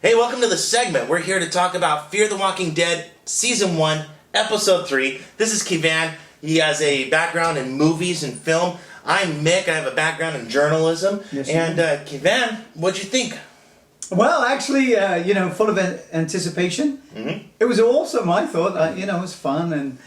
Hey, welcome to the segment. We're here to talk about Fear the Walking Dead Season 1, Episode 3. This is Kivan. He has a background in movies and film. I'm Mick. I have a background in journalism. Yes, and Kivan, what'd you think? Well, actually, full of anticipation. Mm-hmm. It was awesome, I thought. It was fun. And,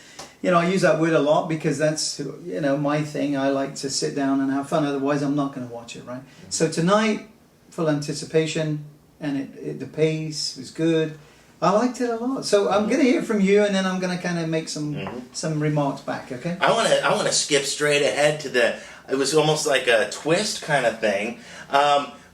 I use that word a lot because that's, my thing. I like to sit down and have fun. Otherwise, I'm not going to watch it, right? So tonight, full anticipation. And the pace was good. I liked it a lot. So I'm going to hear from you, and then I'm going to kind of make some remarks back. Okay? I want to skip straight ahead to it was almost like a twist kind of thing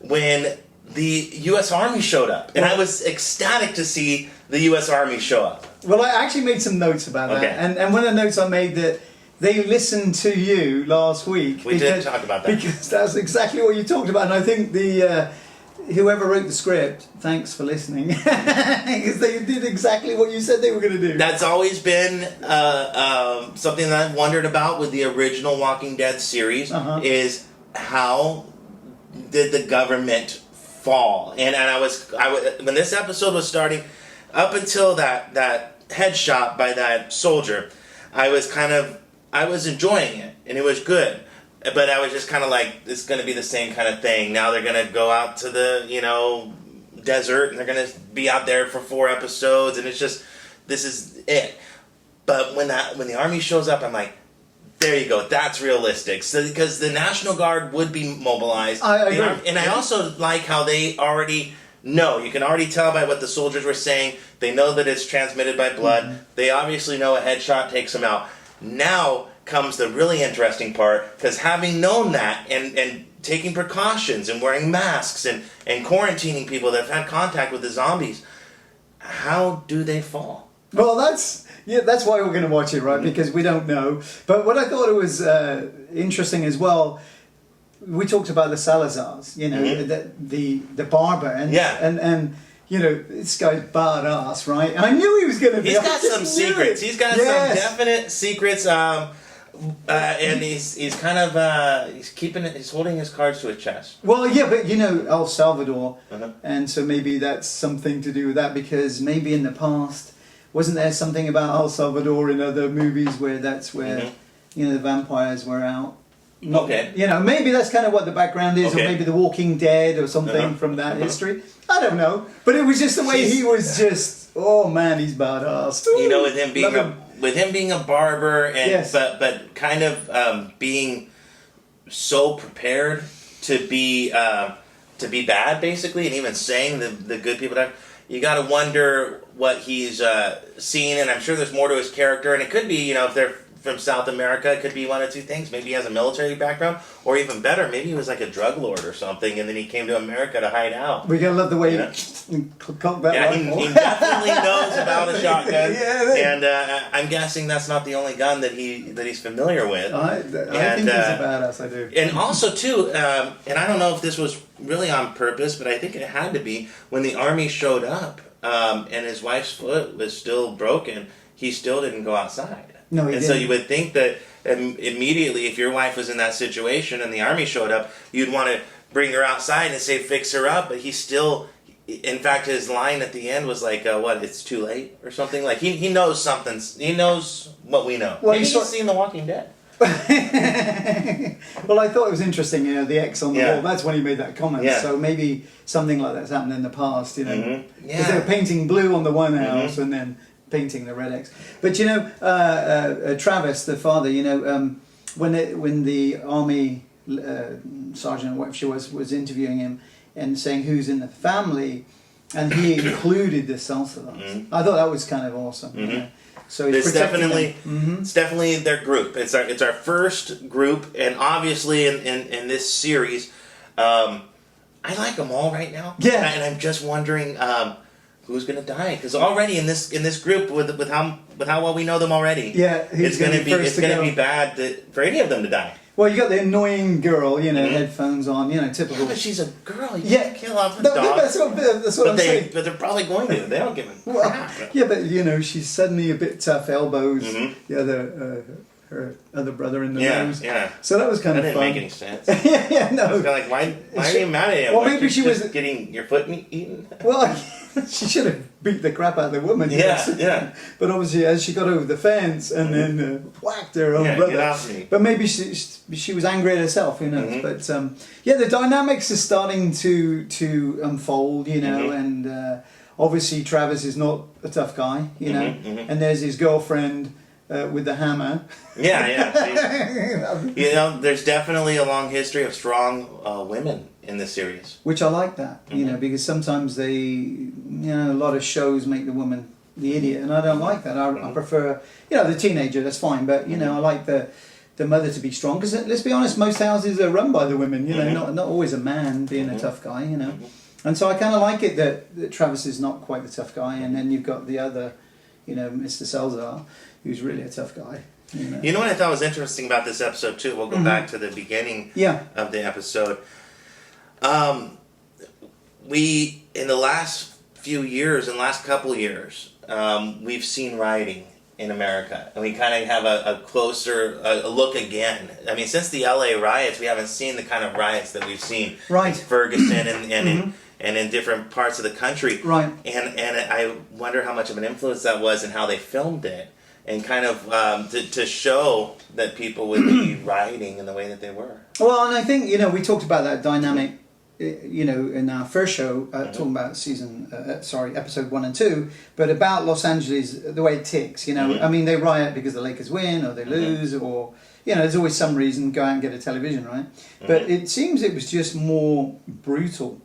when the U.S. Army showed up, and I was ecstatic to see the U.S. Army show up. Well, I actually made some notes about that, and one of the notes I made that they listened to you last week. We did talk about that because that's exactly what you talked about, and I think whoever wrote the script, thanks for listening, because they did exactly what you said they were going to do. That's always been something that I've wondered about with the original Walking Dead series, is how did the government fall? And I was when this episode was starting, up until that headshot by that soldier, I was enjoying it, and it was good. But I was just kind of like, it's going to be the same kind of thing. Now they're going to go out to the, desert, and they're going to be out there for 4 episodes, and it's just, this is it. But when the army shows up, I'm like, there you go, that's realistic. So, because the National Guard would be mobilized. I agree. And I also like how they already know. You can already tell by what the soldiers were saying. They know that it's transmitted by blood. Mm-hmm. They obviously know a headshot takes them out. Now comes the really interesting part, because having known that and taking precautions and wearing masks and quarantining people that have had contact with the zombies, how do they fall? Well, that's why we're going to watch it, right? Mm-hmm. Because we don't know. But what I thought it was interesting as well, we talked about the Salazars, the barber, and this guy's badass, right? I knew he was going to be. He's got some secrets. He's got some definite secrets. And he's kind of he's holding his cards to his chest. Well, yeah, but El Salvador, and so maybe that's something to do with that, because maybe in the past, wasn't there something about El Salvador in other movies where that's where the vampires were out? Maybe that's kind of what the background is, or maybe The Walking Dead or something from that history. I don't know, but it was just the way he was just. Oh man, he's badass. With him being a barber, and but kind of being so prepared to be bad, basically, and even saying the good people, you got to wonder what he's seen, and I'm sure there's more to his character, and it could be, if they're from South America, it could be one of two things. Maybe he has a military background, or even better, maybe he was like a drug lord or something, and then he came to America to hide out. We gotta love the way he cocked that rifle. He definitely knows about a shotgun, and I'm guessing that's not the only gun that he's familiar with. I think he's a badass. I do. And also too, and I don't know if this was really on purpose, but I think it had to be, when the army showed up, and his wife's foot was still broken, he still didn't go outside. No, he didn't. So you would think that immediately, if your wife was in that situation and the army showed up, you'd want to bring her outside and say, fix her up. But he still, in fact, his line at the end was like, it's too late or something. Like, he knows something. He knows what we know. Well, maybe he's seen The Walking Dead. Well, I thought it was interesting, the X on the wall. That's when he made that comment. Yeah. So maybe something like that's happened in the past, because they were painting blue on the one house and then painting the red X. But Travis, the father, when the army sergeant, whatever she was interviewing him and saying who's in the family, and he included the Salazars. I thought that was kind of awesome. So it's definitely their group. It's our first group, and obviously in this series, I like them all right now. Yeah, and I'm just wondering. Who's gonna die? Because already in this group, with how well we know them already, it's gonna be bad for any of them to die. Well, you got the annoying girl, headphones on, typical. Yeah, but she's a girl. You can't kill off a dog. That's what I'm saying. But they're probably going to. They don't give a crap. Yeah, but she's suddenly a bit tough, elbows. The other her other brother in the Yeah, nose. yeah. So that was kind of That fun. didn't make any sense. Yeah, no. I was kind of like, why are you mad at him? Well, Like, maybe she was getting your foot eaten. Well, she should have beat the crap out of the woman. Yeah, yeah. But obviously, as she got over the fence and then whacked her own brother. Get off me. But maybe she was angry at herself. Who knows? Mm-hmm. But yeah, the dynamics are starting to unfold. You know, Mm-hmm. and obviously Travis is not a tough guy. You know, Mm-hmm. and there's his girlfriend with the hammer. Yeah. You know, there's definitely a long history of strong women in this series. Which I like that, you know, because sometimes a lot of shows make the woman the idiot, and I don't like that. I prefer, the teenager, that's fine, but, I like the mother to be strong, because let's be honest, most houses are run by the women, not always a man being a tough guy, And so I kind of like it that Travis is not quite the tough guy, and then you've got the other, Mr. Salzar, who's really a tough guy. You know what I thought was interesting about this episode, too? We'll go back to the beginning of the episode. We, in the last few years, in the last couple years, we've seen rioting in America. And we kind of have a closer look again. I mean, since the LA riots, we haven't seen the kind of riots that we've seen in Ferguson and in different parts of the country. Right. And I wonder how much of an influence that was and how they filmed it. And kind of to show that people would be rioting in the way that they were. Well, and I think, we talked about that dynamic, in our first show, talking about episode 1 and 2, but about Los Angeles, the way it ticks, I mean, they riot because the Lakers win or they lose or, there's always some reason, go out and get a television, right? But it seems it was just more brutal,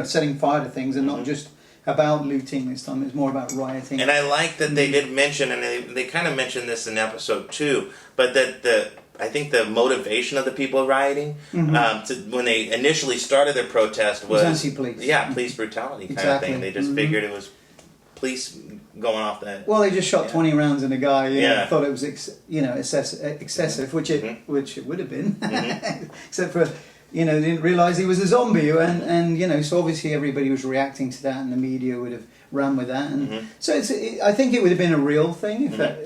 setting fire to things and not just about looting this time. It's more about rioting. And I like that they did mention, and they kind of mentioned this in episode 2, but that I think the motivation of the people rioting, when they initially started their protest was anti-police. Yeah, police brutality kind of thing. They just figured it was police going off that. Well, they just shot 20 rounds in a guy. Thought it was excessive, which it would have been, except for. They didn't realise he was a zombie, and so obviously everybody was reacting to that, and the media would have run with that, and so I think it would have been a real thing if that,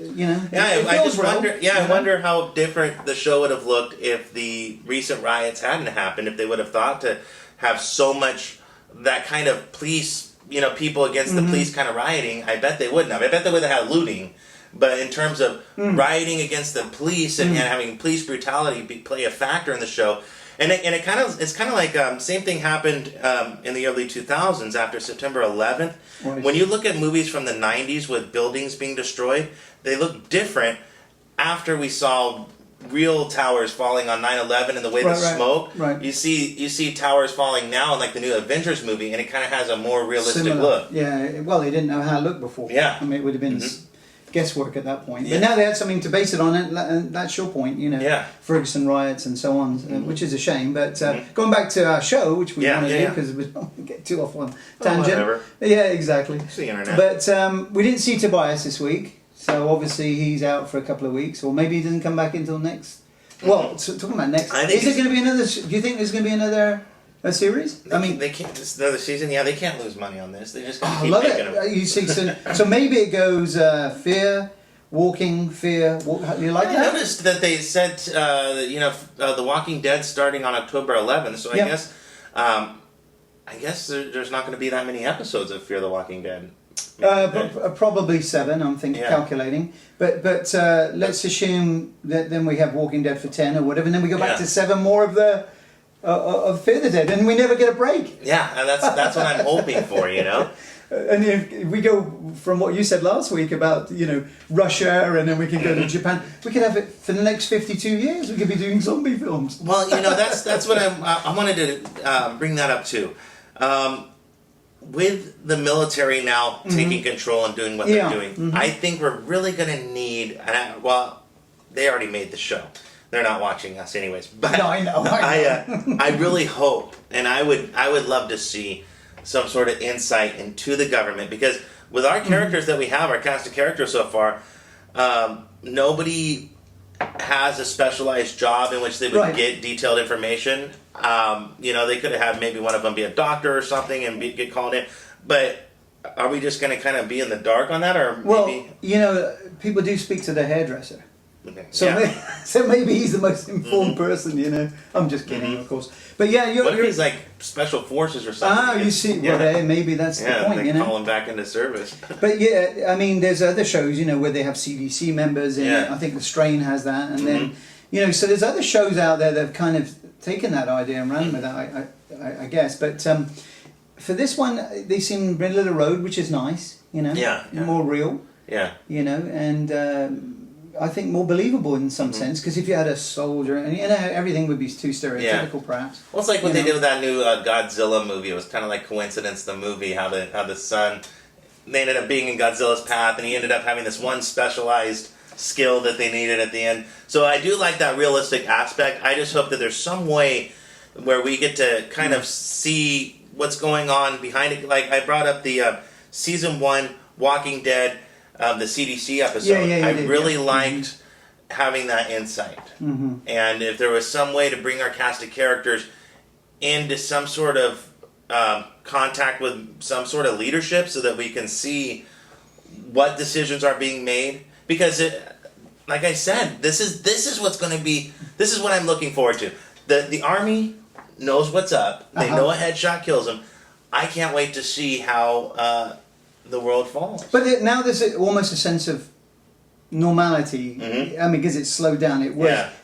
I just wonder. I wonder how different the show would have looked if the recent riots hadn't happened. If they would have thought to have so much that kind of police, people against the police kind of rioting. I bet they wouldn't have. I bet they would have had looting. But in terms of rioting against the police and having police brutality play a factor in the show. And it's kind of like same thing happened in the early 2000s after September 11th. Right. When you look at movies from the 90s with buildings being destroyed, they look different after we saw real towers falling on 9/11 and the way the smoke. Right. You see towers falling now in like the new Avengers movie, and it kind of has a more realistic look. Yeah. Well, they didn't know how it looked before. Yeah. I mean, it would have been. Guesswork at that point, but now they had something to base it on, and that's your point, Ferguson riots and so on, which is a shame. But going back to our show, which we want to do because we don't get too off on tangent. Yeah, exactly. It's the internet. But we didn't see Tobias this week, so obviously he's out for a couple of weeks, or maybe he doesn't come back until next. Well, talking about next, is there going to be another? Do you think there's going to be another? A series? I mean, they can't. It's another season. Yeah, they can't lose money on this. They just got to keep love making it. them. You see, so maybe it goes fear, walking, fear. You like that? I noticed that they said The Walking Dead starting on October 11th. So I guess there's not going to be that many episodes of Fear the Walking Dead. Probably 7. I'm calculating, but let's assume that then we have Walking Dead for 10 or whatever, and then we go back to 7 more of the. Of Fear the Dead, and we never get a break. Yeah, and that's what I'm hoping for, And if we go from what you said last week about Russia, and then we can go to Japan. We could have it for the next 52 years. We could be doing zombie films. Well, that's what I wanted to bring that up too. With the military now taking control and doing what they're doing, I think we're really going to need. They already made the show. They're not watching us anyways, but no, I know. I really hope, and I would love to see some sort of insight into the government, because with our characters that we have, our cast of characters so far, nobody has a specialized job in which they would get detailed information. They could have had maybe one of them be a doctor or something and get called in, but are we just going to kind of be in the dark on that, or maybe? People do speak to their hairdresser. Okay. So maybe he's the most informed person, you know. I'm just kidding, of course. But yeah, what if he's like special forces or something? Ah, you see, well, maybe that's the point, you know. Call him back into service. But yeah, I mean, there's other shows, you know, where they have CDC members, and I think The Strain has that, and then, you know, so there's other shows out there that have kind of taken that idea and ran with that, I guess. But for this one, they seem middle of the road, which is nice, you know, more real, you know, and I think more believable in some sense, because if you had a soldier, and you know, everything would be too stereotypical, perhaps. Well, it's like what they did with that new Godzilla movie. It was kind of like coincidence. The movie, how the son, they ended up being in Godzilla's path, and he ended up having this one specialized skill that they needed at the end. So I do like that realistic aspect. I just hope that there's some way where we get to kind of see what's going on behind it. Like I brought up the season 1 Walking Dead. The CDC episode, I really liked having that insight. And if there was some way to bring our cast of characters into some sort of contact with some sort of leadership so that we can see what decisions are being made. Because, like I said, this is what's going to be, this is what I'm looking forward to. The Army knows what's up. They know a headshot kills them. I can't wait to see how the world falls. But now there's almost a sense of normality. I mean, because it's slowed down. It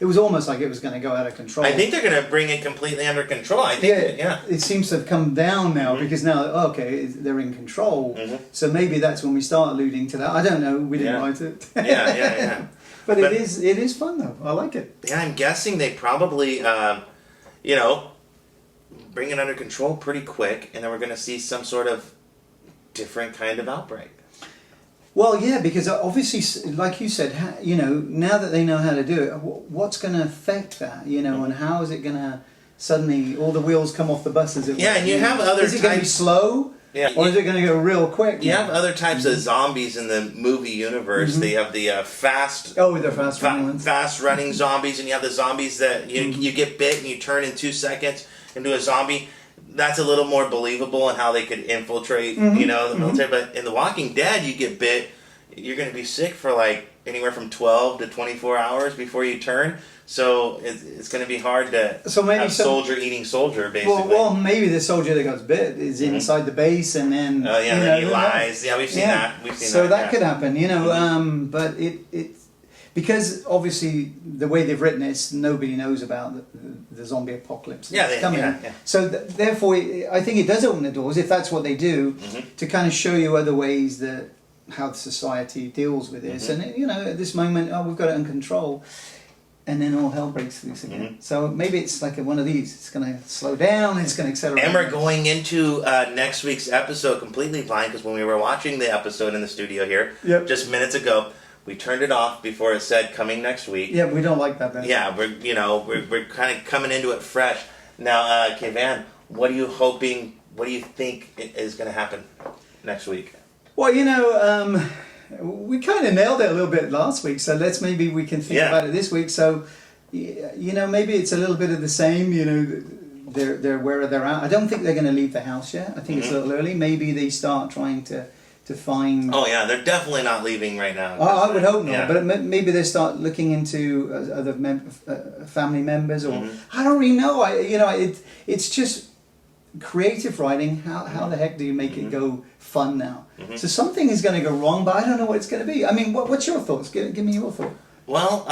was almost like it was going to go out of control. I think they're going to bring it completely under control. I think it seems to have come down now because now, okay, they're in control. So maybe that's when we start alluding to that. I don't know. We didn't write it. But it is fun though. I like it. Yeah, I'm guessing they probably, you know, bring it under control pretty quick, and then we're going to see some sort of different kind of outbreak. Well, yeah, because obviously, like you said, you know, now that they know how to do it, what's going to affect that, you know, and how is it going to suddenly all the wheels come off the bus? As it were? And you have other types. Is it going to be slow? Or is it going to go real quick? You have other types of zombies in the movie universe. They have the fast... Oh, they're fast-running ones. Fast-running zombies, and you have the zombies that you get bit and you turn in 2 seconds into a zombie. That's a little more believable in how they could infiltrate, you know, the military. But in The Walking Dead, you get bit, you're going to be sick for like anywhere from 12 to 24 hours before you turn. So it's going to be hard to have soldier eating soldier, basically. Well, maybe the soldier that got bit is inside the base, and then then he lies. Yeah, we've seen that. We've seen so that could happen, you know. But it because obviously the way they've written it, nobody knows about the zombie apocalypse that's coming. So therefore, I think it does open the doors, if that's what they do, to kind of show you other ways that how society deals with this. And you know, at this moment, we've got it under control, and then all hell breaks loose again. So maybe it's like one of these. It's going to slow down. It's going to accelerate. And we're going into next week's episode completely blind, because when we were watching the episode in the studio here just minutes ago, we turned it off before it said coming next week. Yeah, we don't like that. Yeah, we're kind of coming into it fresh. Now, Kevan, what are you hoping? What do you think is going to happen next week? Well, you know, we kind of nailed it a little bit last week, so maybe we can think about it this week. So, you know, maybe it's a little bit of the same. You know, they're where they're at. I don't think they're going to leave the house yet. I think it's a little early. Maybe they start trying to find... Oh yeah, they're definitely not leaving right now. I would hope not, but maybe they start looking into other family members, or I don't really know. It's just creative writing. How the heck do you make it go fun now? So something is going to go wrong, but I don't know what it's going to be. I mean, what's your thoughts? Give me your thought. Well,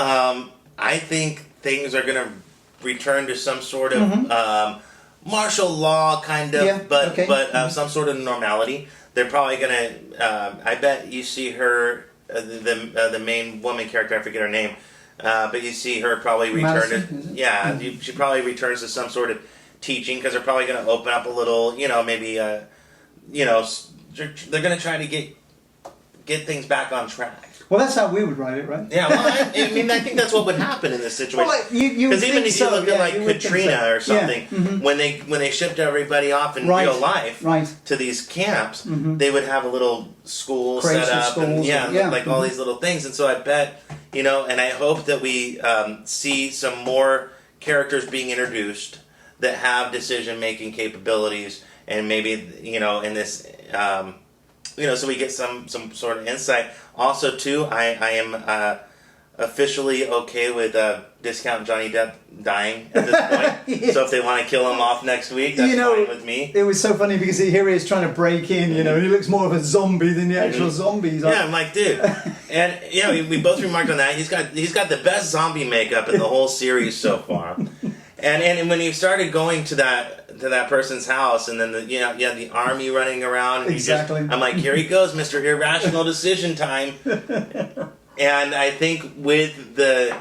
I think things are going to return to some sort of martial law kind of, but some sort of normality. They're probably gonna. I bet you see her, the main woman character. I forget her name, but you see her probably return to. She probably returns to some sort of teaching, because they're probably gonna open up a little. You know, maybe. You know, they're gonna try to get things back on track. Well, that's how we would write it, right? Yeah, well, I mean, I think that's what would happen in this situation. Because even if you look at like Katrina or something, when they shipped everybody off in real life to these camps, they would have a little school set up, and all these little things. And so I bet, you know, and I hope that we see some more characters being introduced that have decision-making capabilities, and maybe, you know, in this... you know, so we get some sort of insight. Also, too, I am officially okay with discount Johnny Depp dying at this point. Yes. So if they want to kill him off next week, that's fine with me. It was so funny because here he is trying to break in, and he looks more of a zombie than the actual zombies. Yeah, I'm like, dude. And we both remarked on that. He's got the best zombie makeup in the whole series so far. And when he started going to that person's house, and then you had the army running around. And exactly. I'm like, here he goes, Mr. Irrational Decision Time. And I think with the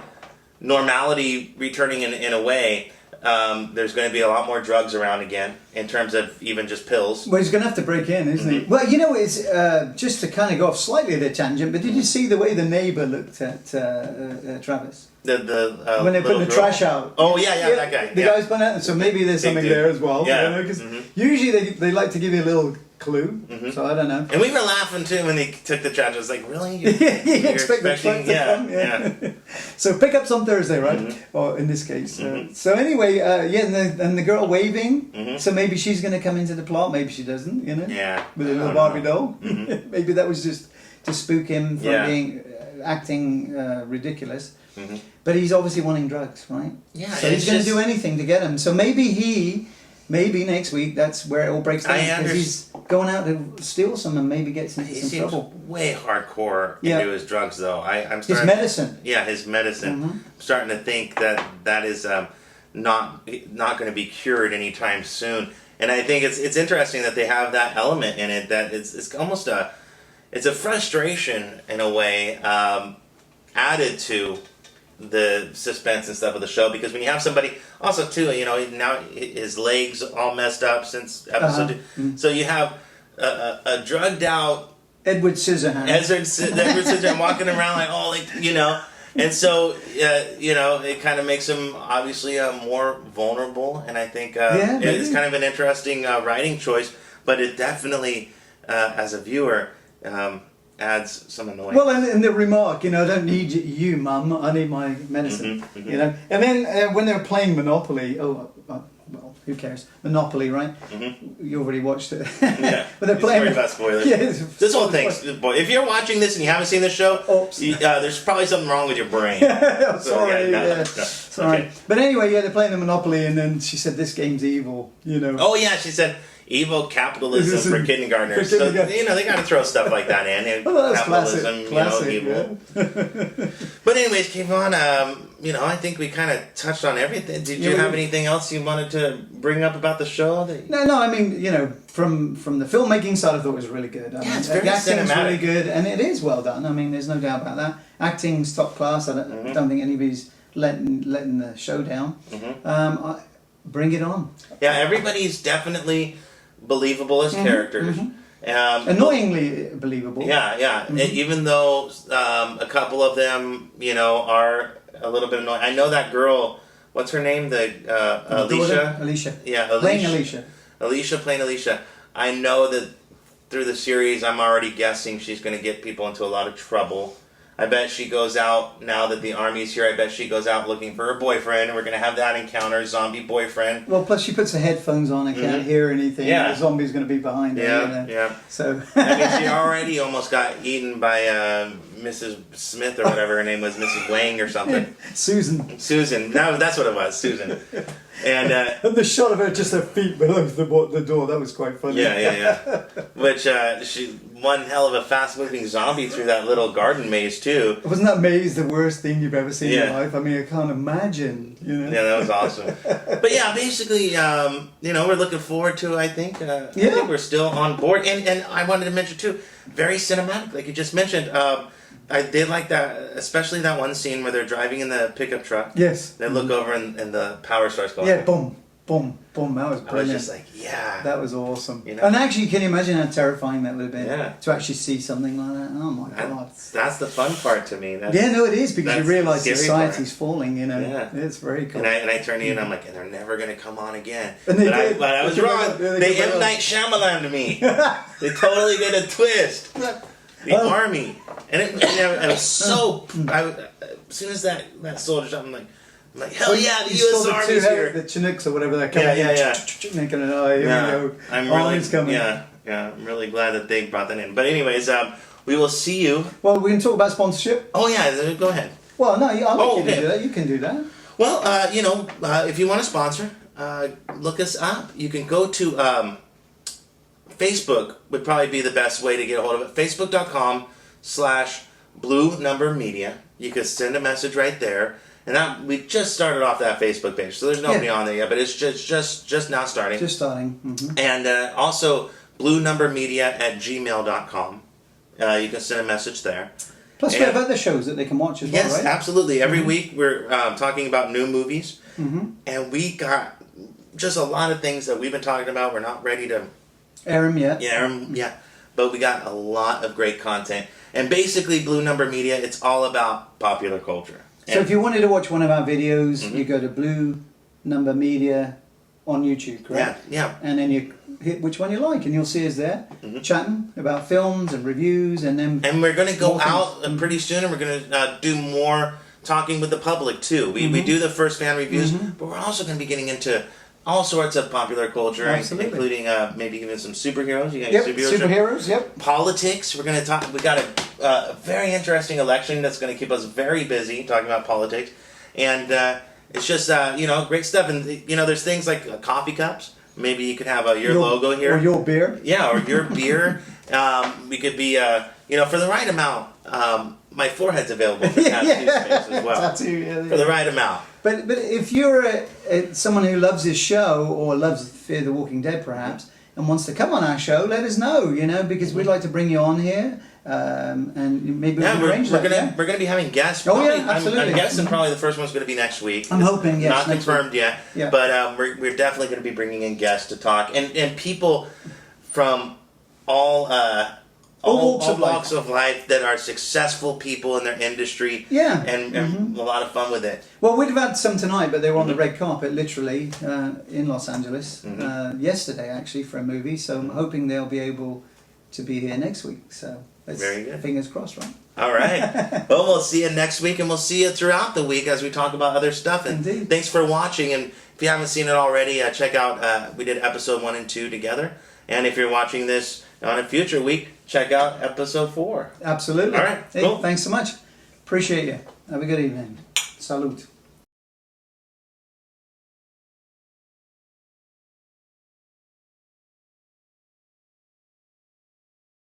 normality returning in a way, there's going to be a lot more drugs around again in terms of even just pills. Well, he's going to have to break in, isn't he? Well, it's just to kind of go off slightly the tangent, but did you see the way the neighbour looked at Travis? When they put the trash out. Oh, yeah, that guy. The guy's put out, so maybe there's something there as well. Yeah. Because usually they like to give you a little clue, so I don't know. And we were laughing too when they took the trash. I was like, really? You expect the truck to come? Yeah. So pickups on Thursday, right? Or in this case. So anyway, and the girl waving, so maybe she's going to come into the plot, maybe she doesn't, Yeah. With a little Barbie doll. Maybe that was just to spook him from being acting ridiculous. But he's obviously wanting drugs, right? Yeah. So he's going to do anything to get them. So maybe next week that's where it all breaks down, because he's going out to steal some and maybe gets into some trouble. Way hardcore into his drugs, though. I'm starting. His medicine. Yeah, his medicine. I'm starting to think that is not going to be cured anytime soon. And I think it's interesting that they have that element in it. That it's almost a frustration in a way added to the suspense and stuff of the show, because when you have somebody also too, now his legs all messed up since episode 2, so you have a drugged out Edward Scissorhands walking around and so it kind of makes him obviously more vulnerable, and I think it's kind of an interesting writing choice, but it definitely as a viewer adds some annoyance. Well, and the remark, I don't need you, Mum. I need my medicine. And then when they're playing Monopoly, well, who cares? Monopoly, right? You already watched it. Yeah. But they're playing. Sorry about spoilers. This whole thing, boy. If you're watching this and you haven't seen the show, there's probably something wrong with your brain. Sorry. Sorry. Okay. But anyway, they're playing the Monopoly, and then she said, "This game's evil." Oh yeah, she said. Evil capitalism for kindergartners. So, they got to throw stuff like that in. Capitalism, classic, evil. But anyways, Kayvon, I think we kind of touched on everything. Did you have anything else you wanted to bring up about the show? No, I mean, from the filmmaking side, I thought it was really good. It's very the acting's cinematic. really good, and it is well done. I mean, there's no doubt about that. Acting's top class. I don't think anybody's letting the show down. Bring it on. Yeah, everybody's definitely believable as characters. Annoyingly believable. Yeah. Even though a couple of them, are a little bit annoying. I know that girl. What's her name? Alicia. Alicia. Yeah, playing Alicia. Alicia playing Alicia. I know that through the series, I'm already guessing she's going to get people into a lot of trouble. I bet she goes out, now that the army's here, I bet she goes out looking for her boyfriend, and we're going to have that encounter, zombie boyfriend. Well, plus she puts the headphones on and can't hear anything. Yeah. The zombie's going to be behind her. Yeah. So I mean, she already almost got eaten by Mrs. Smith or whatever her name was, Mrs. Wang or something. Susan. No, that's what it was, Susan. And the shot of her, just her feet below the door, that was quite funny. Yeah. Which, she one hell of a fast-moving zombie through that little garden maze, too. Wasn't that maze the worst thing you've ever seen in your life? I mean, I can't imagine, Yeah, that was awesome. But yeah, basically, we're looking forward to, I think. I think we're still on board. And I wanted to mention, too, very cinematic, like you just mentioned. I did like that, especially that one scene where they're driving in the pickup truck. Yes. They look over and the power starts going. Yeah, boom. That was brilliant. I was just like, that was awesome. And actually, can you imagine how terrifying that would have been? Yeah. To actually see something like that. Oh my God. That's the fun part to me. It is, because you realise society's falling. It's very cool. And I turn in, and I'm like, and they're never going to come on again. And they did. But I was wrong. They M. Night Shyamalan to me. They totally did a twist. The army, and it was so. As soon as that soldier shot, I'm like, hell yeah, the U.S. Army's here. The Chinooks or whatever they're coming. Yeah. Making an eye. Here we go. Army's coming. Yeah. I'm really glad that they brought that in. But anyways, we will see you. Well, we can talk about sponsorship. Oh yeah, go ahead. Well, no, I'll let you do that. You can do that. Well, if you want to sponsor, look us up. You can go to Facebook would probably be the best way to get a hold of it. Facebook.com/Blue Number Media. You can send a message right there. And we just started off that Facebook page, so there's nobody on there yet, but it's just now starting. Just starting. Mm-hmm. And also bluenumbermedia@gmail.com. You can send a message there. Plus, we have other shows that they can watch as well, right? Yes, absolutely. Every week we're talking about new movies, and we got just a lot of things that we've been talking about. We're not ready to air them yet. Yeah, but we got a lot of great content. And basically, Blue Number Media, it's all about popular culture. So if you wanted to watch one of our videos, you go to Blue Number Media on YouTube, correct? Yeah. And then you hit which one you like, and you'll see us there chatting about films and reviews, and then. And we're going to go out pretty soon, and we're going to do more talking with the public too. We do the first fan reviews, but we're also going to be getting into all sorts of popular culture, including maybe even some superheroes. You got superheroes. Yep. Politics. We're going to talk. We got a very interesting election that's going to keep us very busy talking about politics, and it's just great stuff. And there's things like coffee cups. Maybe you could have your logo here, or your beer. Yeah, or your beer. We could be for the right amount. My forehead's available for tattoo space as well. For the right amount. But if you're someone who loves this show or loves Fear the Walking Dead perhaps and wants to come on our show, let us know, because we'd like to bring you on here and maybe we can arrange that. We're going to be having guests. Absolutely. I'm guessing probably the first one's going to be next week. I'm hoping, yes. Not confirmed yet, but we're definitely going to be bringing in guests to talk and people from all walks of life that are successful people in their industry. Yeah. And a lot of fun with it. Well, we'd have had some tonight, but they were on the red carpet, literally, in Los Angeles, yesterday, actually, for a movie. So I'm hoping they'll be able to be here next week. So very good. Fingers crossed, right? All right. Well, we'll see you next week, and we'll see you throughout the week as we talk about other stuff. And Indeed. Thanks for watching. And if you haven't seen it already, check out, we did episode 1 and 2 together. And if you're watching this on a future week, check out episode 4. Absolutely. All right. Hey, cool. Thanks so much. Appreciate you. Have a good evening. Salute.